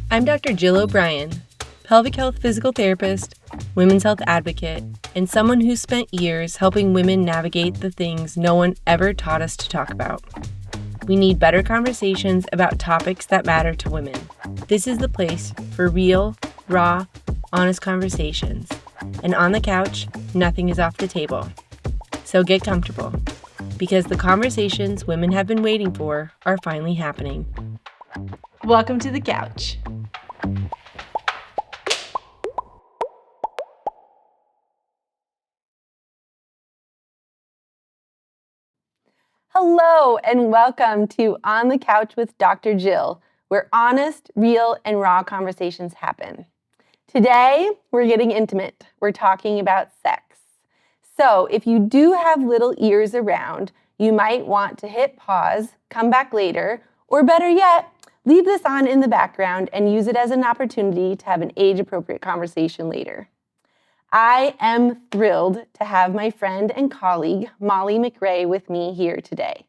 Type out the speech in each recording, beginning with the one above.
I'm Dr. Jill O'Brien, pelvic health physical therapist, women's health advocate, and someone who's spent years helping women navigate the things no one ever taught us to talk about. We need better conversations about topics that matter to women. This is the place for real, raw, honest conversations. And on the couch, nothing is off the table. So get comfortable, because the conversations women have been waiting for are finally happening. Welcome to the couch. Hello, and welcome to On the Couch with Dr. Jill, where honest, real, and raw conversations happen. Today, we're getting intimate. We're talking about sex. So if you do have little ears around, you might want to hit pause, come back later, or better yet, leave this on in the background and use it as an opportunity to have an age-appropriate conversation later. I am thrilled to have my friend and colleague, Mollie McRae, with me here today.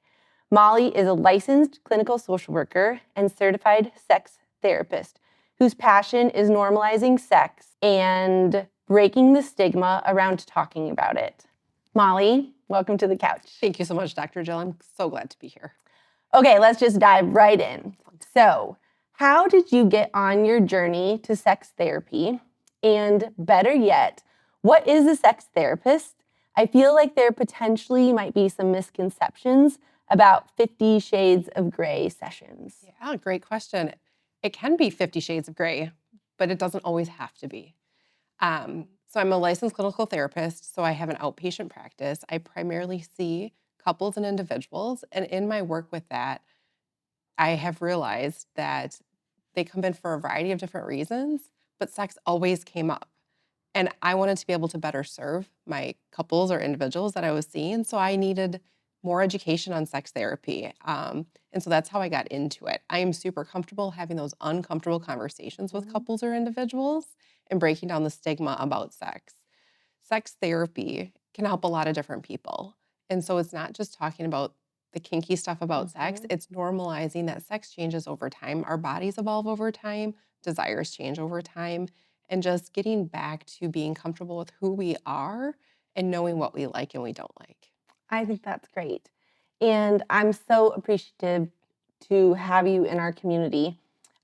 Mollie is a licensed clinical social worker and certified sex therapist whose passion is normalizing sex and breaking the stigma around talking about it. Mollie, welcome to the couch. Thank you so much, Dr. Jill. I'm so glad to be here. Okay, let's just dive right in. So, how did you get on your journey to sex therapy? And better yet, what is a sex therapist? I feel like there potentially might be some misconceptions about 50 Shades of Grey sessions. Yeah, great question. It can be 50 Shades of Grey, but it doesn't always have to be. So I'm a licensed clinical therapist, so I have an outpatient practice. I primarily see couples and individuals, and in my work with that, I have realized that they come in for a variety of different reasons, but sex always came up. And I wanted to be able to better serve my couples or individuals that I was seeing. So I needed more education on sex therapy. And so that's how I got into it. I am super comfortable having those uncomfortable conversations with couples or individuals and breaking down the stigma about sex. Sex therapy can help a lot of different people. And so it's not just talking about the kinky stuff about sex, it's normalizing that sex changes over time. Our bodies evolve over time, desires change over time, and just getting back to being comfortable with who we are and knowing what we like and we don't like. I think that's great. And I'm so appreciative to have you in our community.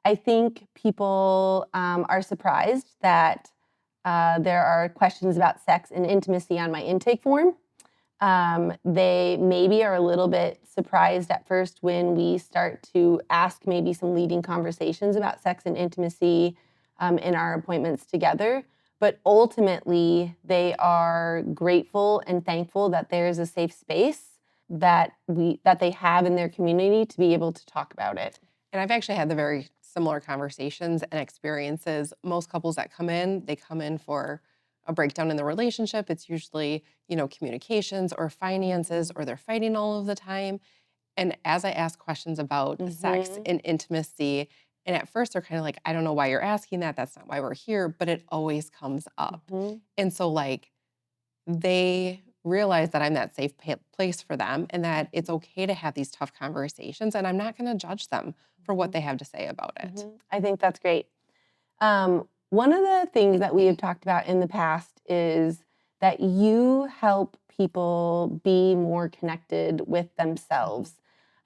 I think people are surprised that there are questions about sex and intimacy on my intake form. They maybe are a little bit surprised at first when we start to ask maybe some leading conversations about sex and intimacy in our appointments together. But ultimately, they are grateful and thankful that there is a safe space that they have in their community to be able to talk about it. And I've actually had the very similar conversations and experiences. Most couples that come in, they come in for a breakdown in the relationship. It's usually, communications or finances, or they're fighting all of the time. And as I ask questions about sex and intimacy, and at first they're kind of like, I don't know why you're asking that. That's not why we're here. But it always comes up. And so they realize that I'm that safe place for them and that it's okay to have these tough conversations. And I'm not going to judge them for what they have to say about it. I think that's great. One of the things that we have talked about in the past is that you help people be more connected with themselves.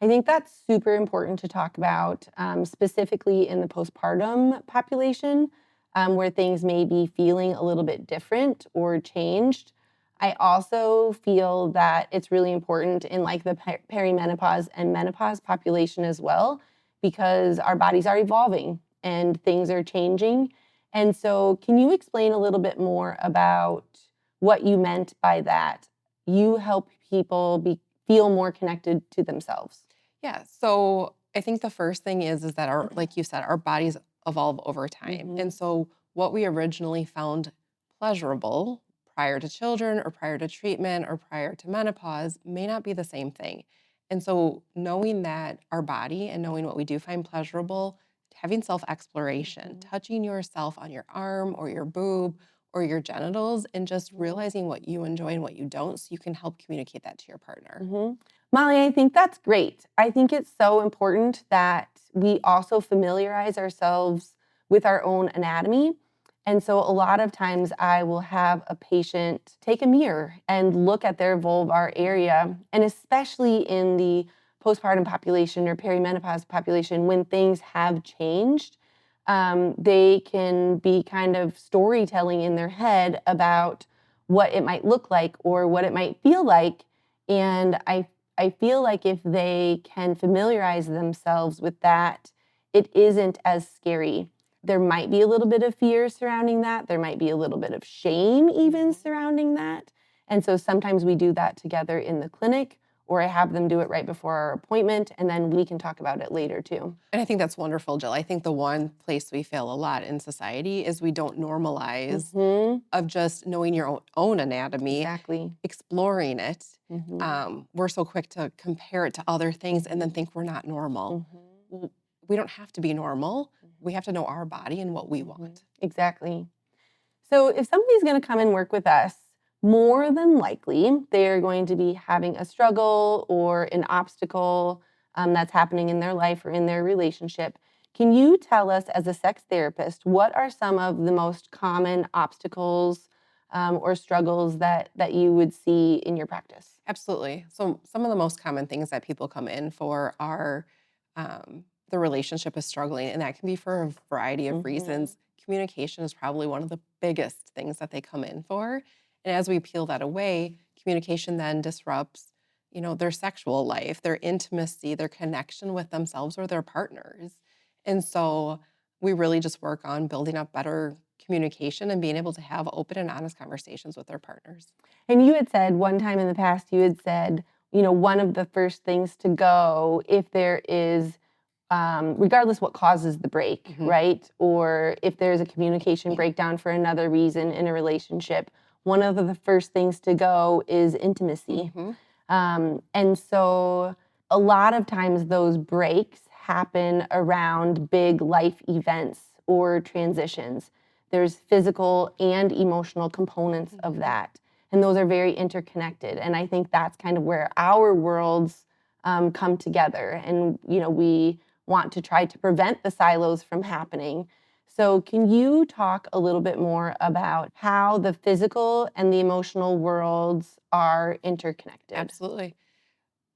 I think that's super important to talk about, specifically in the postpartum population, where things may be feeling a little bit different or changed. I also feel that it's really important in the perimenopause and menopause population as well, because our bodies are evolving and things are changing. And so can you explain a little bit more about what you meant by that? You help people feel more connected to themselves. Yeah. So I think the first thing is that like you said, our bodies evolve over time. And so what we originally found pleasurable prior to children or prior to treatment or prior to menopause may not be the same thing. And so knowing that our body and knowing what we do find pleasurable, having self-exploration, touching yourself on your arm or your boob or your genitals, and just realizing what you enjoy and what you don't, so you can help communicate that to your partner. Mollie, I think that's great. I think it's so important that we also familiarize ourselves with our own anatomy. And so a lot of times I will have a patient take a mirror and look at their vulvar area, and especially in the postpartum population or perimenopause population, when things have changed, they can be kind of storytelling in their head about what it might look like or what it might feel like. And I feel like if they can familiarize themselves with that, it isn't as scary. There might be a little bit of fear surrounding that. There might be a little bit of shame even surrounding that. And so sometimes we do that together in the clinic, or I have them do it right before our appointment, and then we can talk about it later too. And I think that's wonderful, Jill. I think the one place we fail a lot in society is we don't normalize of just knowing your own anatomy, Exactly. exploring it. Mhm. We're so quick to compare it to other things and then think we're not normal. Well, we don't have to be normal. We have to know our body and what we want. Exactly. So if somebody's going to come and work with us, more than likely they're going to be having a struggle or an obstacle that's happening in their life or in their relationship. Can you tell us, as a sex therapist, what are some of the most common obstacles or struggles that you would see in your practice? Absolutely. So some of the most common things that people come in for are the relationship is struggling, and that can be for a variety of reasons. Communication is probably one of the biggest things that they come in for. And as we peel that away, communication then disrupts, their sexual life, their intimacy, their connection with themselves or their partners. And so we really just work on building up better communication and being able to have open and honest conversations with their partners. And you had said one time in the past, you had said, one of the first things to go if there is, regardless what causes the break, right? Or if there's a communication breakdown for another reason in a relationship, one of the first things to go is intimacy. And so a lot of times those breaks happen around big life events or transitions. There's physical and emotional components of that. And those are very interconnected. And I think that's kind of where our worlds come together. And, we want to try to prevent the silos from happening. So, can you talk a little bit more about how the physical and the emotional worlds are interconnected? Absolutely.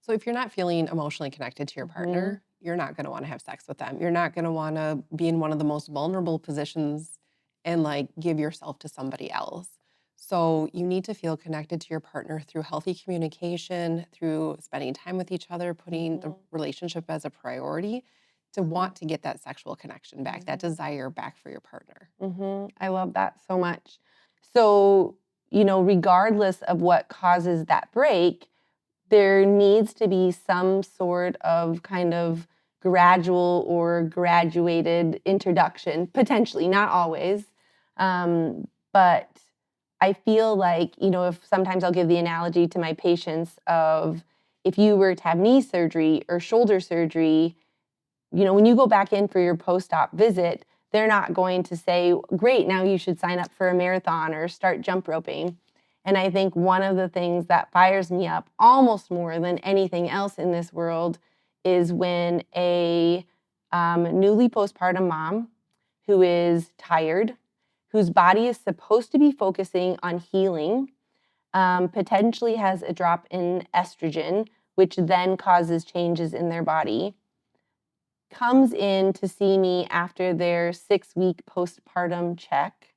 So if you're not feeling emotionally connected to your partner, you're not going to want to have sex with them. You're not going to want to be in one of the most vulnerable positions and give yourself to somebody else. So you need to feel connected to your partner through healthy communication, through spending time with each other, putting the relationship as a priority to want to get that sexual connection back, that desire back for your partner. I love that so much. So, regardless of what causes that break, there needs to be some sort of kind of gradual or graduated introduction, potentially, not always. But I feel like, if sometimes I'll give the analogy to my patients of if you were to have knee surgery or shoulder surgery, when you go back in for your post-op visit, they're not going to say, great, now you should sign up for a marathon or start jump roping. And I think one of the things that fires me up almost more than anything else in this world is when a newly postpartum mom who is tired, whose body is supposed to be focusing on healing, potentially has a drop in estrogen, which then causes changes in their body, comes in to see me after their 6-week postpartum check.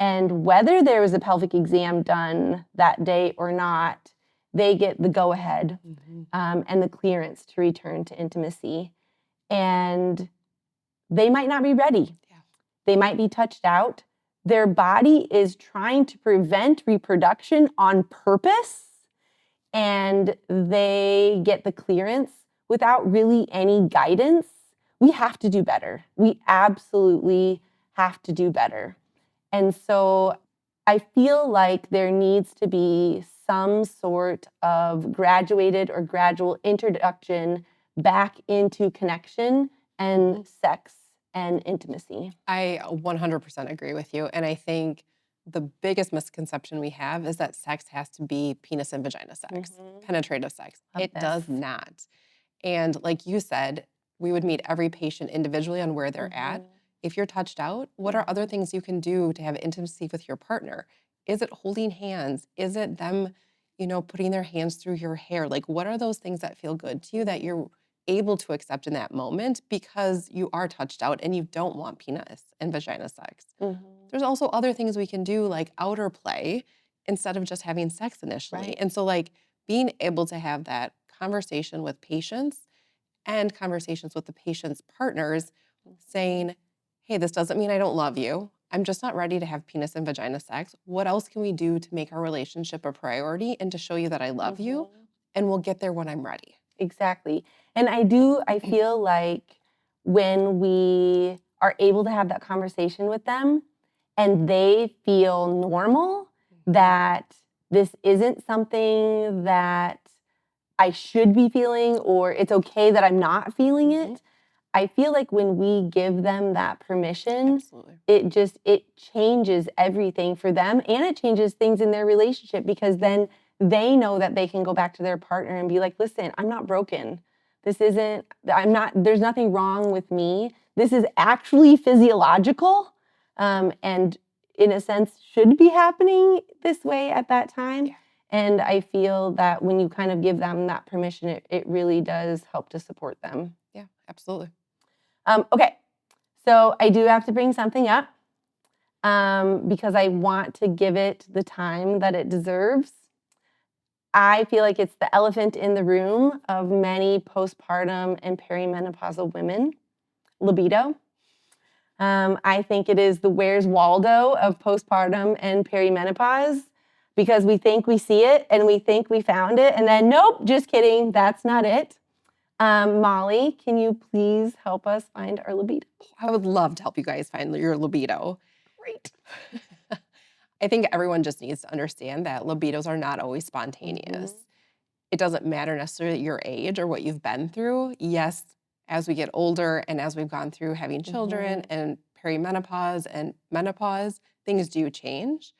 And whether there was a pelvic exam done that day or not, they get the go ahead and the clearance to return to intimacy. And they might not be ready. Yeah. They might be touched out. Their body is trying to prevent reproduction on purpose, and they get the clearance without really any guidance. We have to do better. We absolutely have to do better. And so I feel like there needs to be some sort of graduated or gradual introduction back into connection and sex and intimacy. I 100% agree with you. And I think the biggest misconception we have is that sex has to be penis and vagina sex, penetrative sex. Love It does this. not. And like you said, we would meet every patient individually on where they're at. If you're touched out, what are other things you can do to have intimacy with your partner? Is it holding hands? Is it them, putting their hands through your hair? Like, what are those things that feel good to you that you're able to accept in that moment because you are touched out and you don't want penis and vagina sex? There's also other things we can do, like outer play, instead of just having sex initially. Right. And so, like, being able to have that conversation with patients and conversations with the patient's partners saying, hey, this doesn't mean I don't love you. I'm just not ready to have penis and vagina sex. What else can we do to make our relationship a priority and to show you that I love you? And we'll get there when I'm ready. Exactly. And I feel like when we are able to have that conversation with them and they feel normal, that this isn't something that I should be feeling or it's okay that I'm not feeling it. I feel like when we give them that permission, Absolutely. it changes everything for them and it changes things in their relationship because then they know that they can go back to their partner and be like, listen, I'm not broken. There's nothing wrong with me. This is actually physiological and in a sense should be happening this way at that time. Yeah. And I feel that when you kind of give them that permission, it really does help to support them. Yeah, absolutely. Okay, so I do have to bring something up because I want to give it the time that it deserves. I feel like it's the elephant in the room of many postpartum and perimenopausal women, libido. I think it is the Where's Waldo of postpartum and perimenopause because we think we see it and we think we found it and then nope, just kidding, that's not it. Molly, can you please help us find our libido? I would love to help you guys find your libido. Great. I think everyone just needs to understand that libidos are not always spontaneous. It doesn't matter necessarily your age or what you've been through. Yes, as we get older and as we've gone through having children and perimenopause and menopause, things do change.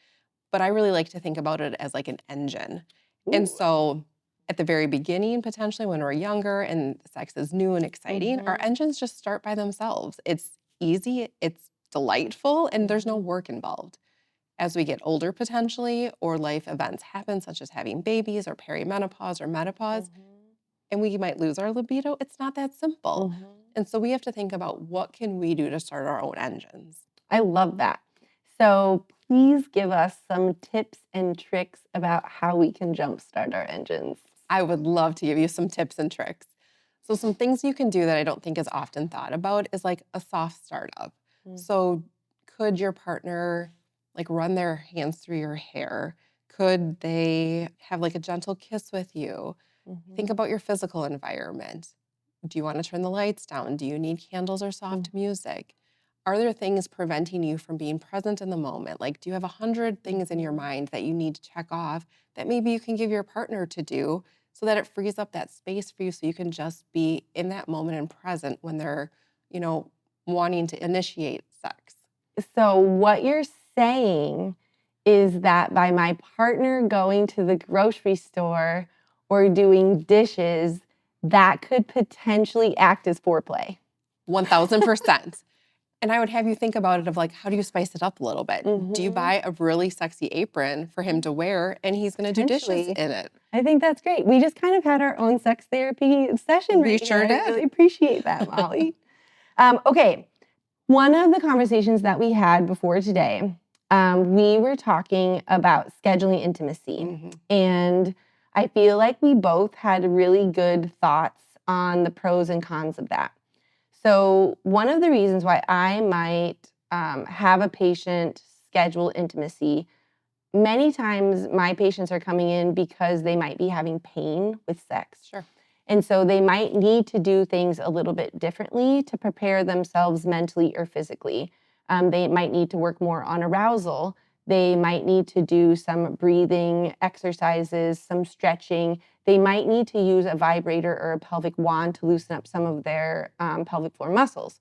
But I really like to think about it as like an engine. And so at the very beginning, potentially when we're younger and sex is new and exciting, our engines just start by themselves. It's easy, it's delightful, and there's no work involved. As we get older potentially, or life events happen, such as having babies or perimenopause or menopause, and we might lose our libido, it's not that simple. And so we have to think about what can we do to start our own engines. I love that. So please give us some tips and tricks about how we can jumpstart our engines. I would love to give you some tips and tricks. So some things you can do that I don't think is often thought about is like a soft startup. So could your partner like run their hands through your hair? Could they have like a gentle kiss with you? Think about your physical environment. Do you want to turn the lights down? Do you need candles or soft music? Are there things preventing you from being present in the moment? Like, do you have 100 things in your mind that you need to check off that maybe you can give your partner to do so that it frees up that space for you so you can just be in that moment and present when they're, wanting to initiate sex? So what you're saying is that by my partner going to the grocery store or doing dishes, that could potentially act as foreplay. 1000%. And I would have you think about it of like, how do you spice it up a little bit? Do you buy a really sexy apron for him to wear and he's going to do dishes in it? I think that's great. We just kind of had our own sex therapy session. We sure did. I really appreciate that, Molly. Okay. One of the conversations that we had before today, we were talking about scheduling intimacy. And I feel like we both had really good thoughts on the pros and cons of that. So one of the reasons why I might have a patient schedule intimacy, many times my patients are coming in because they might be having pain with sex. Sure. And so they might need to do things a little bit differently to prepare themselves mentally or physically. They might need to work more on arousal. They might need to do some breathing exercises, some stretching. They might need to use a vibrator or a pelvic wand to loosen up some of their pelvic floor muscles.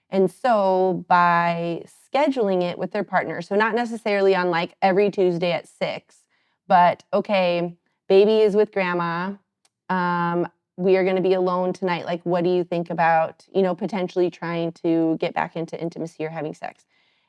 And so by scheduling it with their partner, so not necessarily on like every Tuesday at 6, but okay, baby is with grandma. we are going to be alone tonight. Like, what do you think about, potentially trying to get back into intimacy or having sex?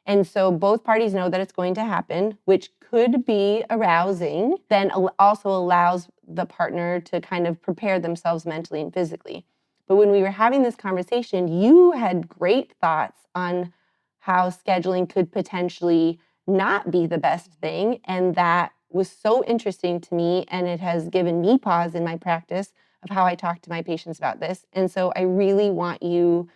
And so both parties know that it's going to happen, which could be arousing, then also allows the partner to kind of prepare themselves mentally and physically. But when we were having this conversation, you had great thoughts on how scheduling could potentially not be the best thing. And that was so interesting to me. And it has given me pause in my practice of how I talk to my patients about this. And so I really want you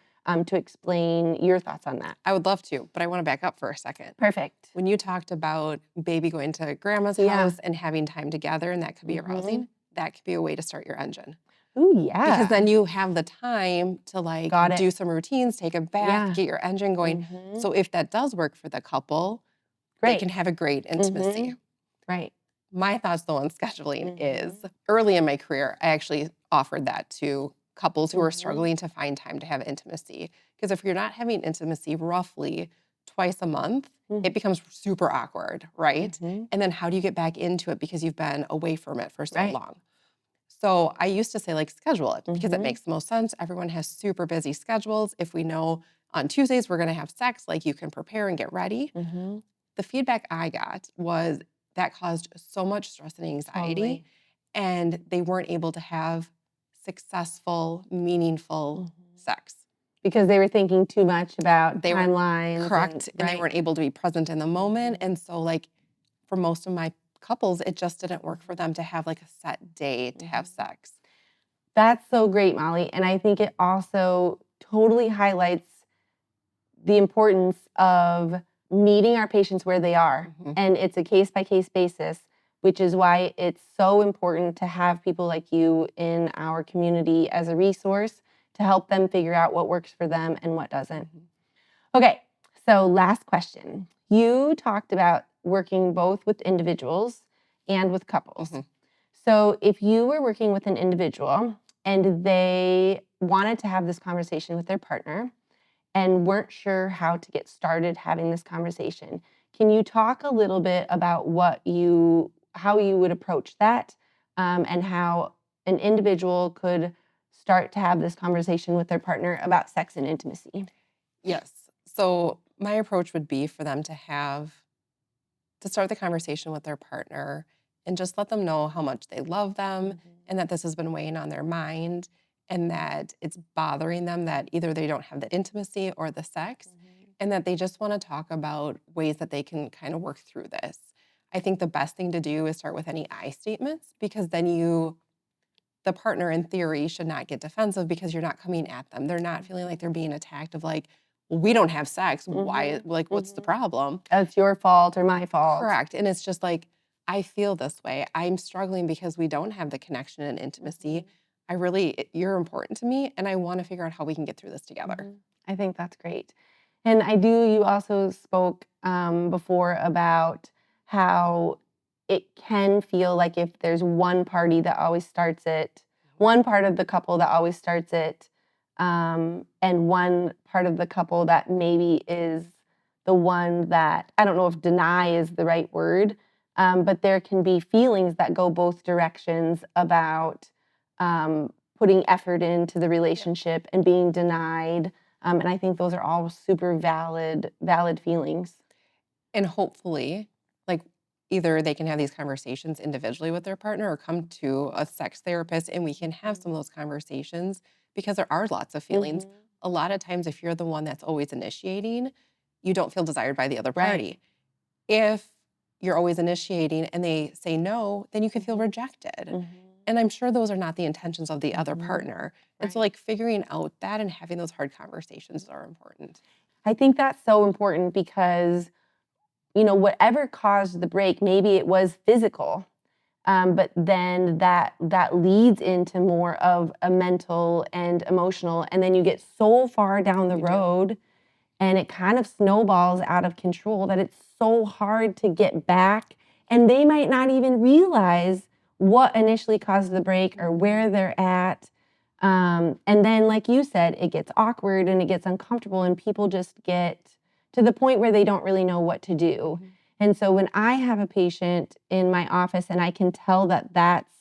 to explain your thoughts on that. I would love to, but I want to back up for a second. Perfect. When you talked about baby going to grandma's Yeah. house and having time together, and that could be arousing, that could be a way to start your engine. Ooh, yeah. Because then you have the time to like Got it. do some routines, take a bath, Yeah. get your engine going. So if that does work for the couple, they Great. can have a great intimacy. Right. My thoughts though on scheduling is early in my career, I actually offered that to couples who are struggling to find time to have intimacy. Because if you're not having intimacy roughly twice a month, it becomes super awkward, right? And then how do you get back into it because you've been away from it for so Right. long? So I used to say like schedule it because it makes the most sense. Everyone has super busy schedules. If we know on Tuesdays we're going to have sex, like you can prepare and get ready. The feedback I got was that caused so much stress and anxiety, Totally. and they weren't able to have successful, meaningful sex. Because they were thinking too much about They were timelines. Correct. And they weren't able to be present in the moment. And so like for most of my couples, it just didn't work for them to have like a set day to have sex. That's so great, Molly. And I think it also totally highlights the importance of meeting our patients where they are. And it's a case-by-case basis, which is why it's so important to have people like you in our community as a resource to help them figure out what works for them and what doesn't. Okay, so last question. You talked about working both with individuals and with couples. So if you were working with an individual and they wanted to have this conversation with their partner and weren't sure how to get started having this conversation, can you talk a little bit about how you would approach that, and how an individual could start to have this conversation with their partner about sex and intimacy? Yes. So my approach would be for them to start the conversation with their partner and just let them know how much they love them and that this has been weighing on their mind and that it's bothering them that either they don't have the intimacy or the sex and that they just want to talk about ways that they can kind of work through this. I think the best thing to do is start with any I statements because then the partner in theory should not get defensive because you're not coming at them. They're not feeling like they're being attacked of like, well, we don't have sex. Why? Like, what's the problem? It's your fault or my fault. Correct. And it's just like, I feel this way. I'm struggling because we don't have the connection and intimacy. You're important to me and I want to figure out how we can get through this together. I think that's great. And you also spoke before about how it can feel like if there's one party that always starts it, one part of the couple that always starts it, and one part of the couple that maybe is the one that, I don't know if deny is the right word, but there can be feelings that go both directions about putting effort into the relationship and being denied. And I think those are all super valid feelings. And hopefully, like either they can have these conversations individually with their partner or come to a sex therapist and we can have some of those conversations because there are lots of feelings. A lot of times, if you're the one that's always initiating, you don't feel desired by the other party. If you're always initiating and they say no, then you can feel rejected. And I'm sure those are not the intentions of the other partner. And so like figuring out that and having those hard conversations are important. I think that's so important because, whatever caused the break, maybe it was physical, but then that leads into more of a mental and emotional, and then you get so far down the road and it kind of snowballs out of control that it's so hard to get back. And they might not even realize what initially caused the break or where they're at. And then, like you said, it gets awkward and it gets uncomfortable and people just get to the point where they don't really know what to do. And so when I have a patient in my office and I can tell that that's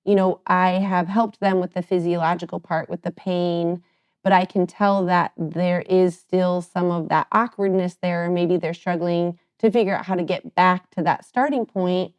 I have helped them with the physiological part, with the pain, but I can tell that there is still some of that awkwardness there. Maybe they're struggling to figure out how to get back to that starting point.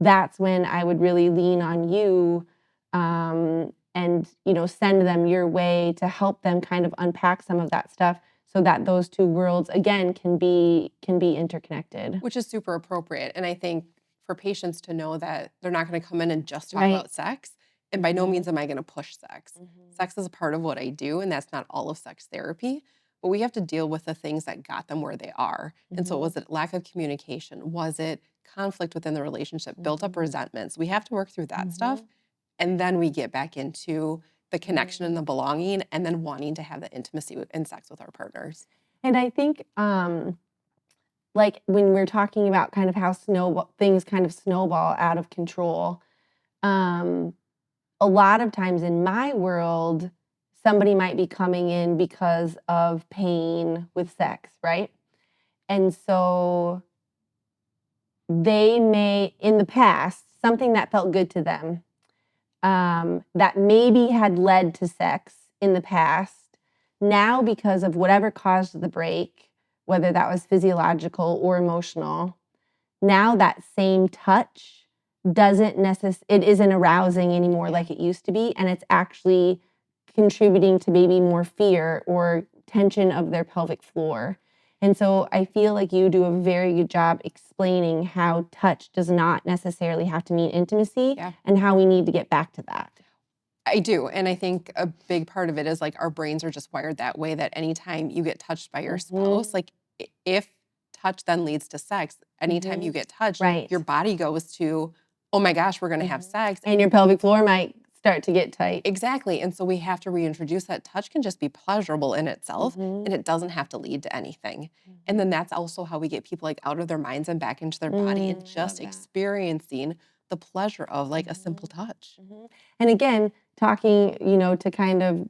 That's when I would really lean on you, and send them your way to help them kind of unpack some of that stuff so that those two worlds again can be interconnected. Which is super appropriate. And I think for patients to know that they're not going to come in and just talk Right. about sex. And by no Mhm. means am I going to push sex. Sex is a part of what I do, and that's not all of sex therapy. But we have to deal with the things that got them where they are. And so, Mhm. was it lack of communication? Was it conflict within the relationship, built up Mhm. resentments? We have to work through that stuff. Mhm. And then we get back into the connection and Mhm. the belonging, and then wanting to have the intimacy and sex with our partners. And I think, like when we're talking about kind of how things kind of snowball out of control, um, a lot of times in my world, somebody might be coming in because of pain with sex, right? And so they may, in the past, something that felt good to them, that maybe had led to sex in the past, now because of whatever caused the break, whether that was physiological or emotional, now that same touch it isn't arousing anymore like it used to be, and it's actually contributing to maybe more fear or tension of their pelvic floor. And so I feel like you do a very good job explaining how touch does not necessarily have to mean intimacy, Yeah. and how we need to get back to that. I do. And I think a big part of it is like our brains are just wired that way, that anytime you get touched by your spouse, like if touch then leads to sex, anytime you get touched, Right. your body goes to, oh my gosh, we're going to have sex. And your pelvic floor might start to get tight. Exactly. And so we have to reintroduce that touch can just be pleasurable in itself, Mhm. and it doesn't have to lead to anything. And then that's also how we get people like out of their minds and back into their body and Love just that. experiencing the pleasure of like a simple touch. And again, talking, to kind of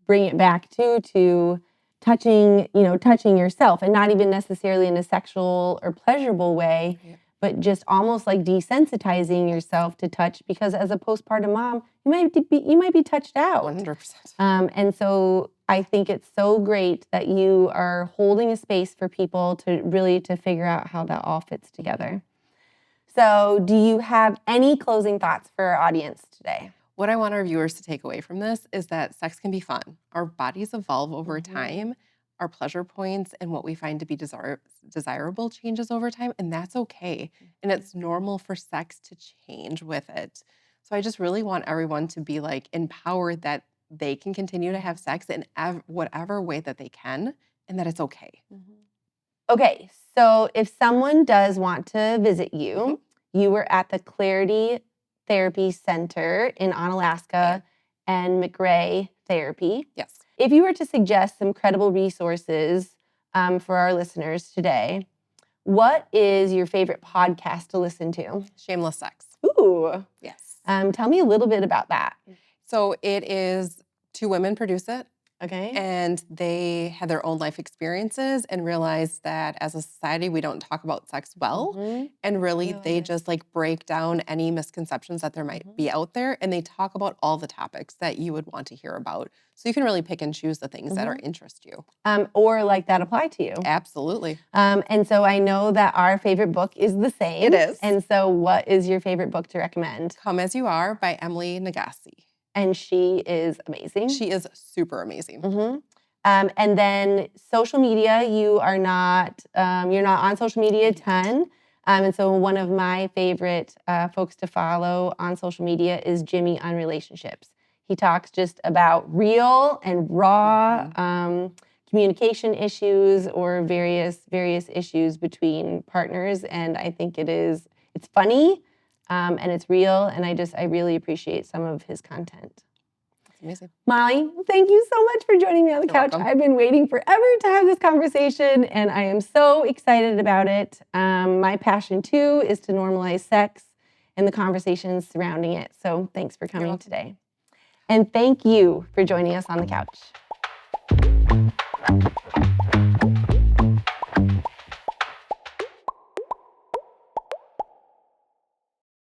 bring it back to touching yourself, and not even necessarily in a sexual or pleasurable way, Right. but just almost like desensitizing yourself to touch, because as a postpartum mom, you might be touched out. 100%. And so I think it's so great that you are holding a space for people to figure out how that all fits together. So, do you have any closing thoughts for our audience today? What I want our viewers to take away from this is that sex can be fun. Our bodies evolve over time. Our pleasure points and what we find to be desirable changes over time, and that's okay. And it's normal for sex to change with it. So I just really want everyone to be like empowered that they can continue to have sex in whatever way that they can, and that it's okay. Okay, so if someone does want to visit you, you were at the Clarity Therapy Center in Onalaska and McRae Therapy. Yes. If you were to suggest some credible resources for our listeners today, what is your favorite podcast to listen to? Shameless sex. Ooh. Yes. Tell me a little bit about that. So it is 2 women produce it. Okay. And they had their own life experiences and realized that as a society, we don't talk about sex well. And really, they just like break down any misconceptions that there might be out there. And they talk about all the topics that you would want to hear about. So you can really pick and choose the things that are interest you. Or like that apply to you. Absolutely. And so I know that our favorite book is the same. It is. And so what is your favorite book to recommend? Come As You Are by Mollie McRae. And she is amazing. She is super amazing. And then social media, you're not on social media a ton. And so one of my favorite folks to follow on social media is Jimmy on relationships. He talks just about real and raw communication issues or various issues between partners. And I think it's funny and it's real. And I really appreciate some of his content. Amazing. Mollie, thank you so much for joining me on the couch. Welcome. I've been waiting forever to have this conversation, and I am so excited about it. My passion, too, is to normalize sex and the conversations surrounding it. So thanks for coming today. And thank you for joining us on the couch.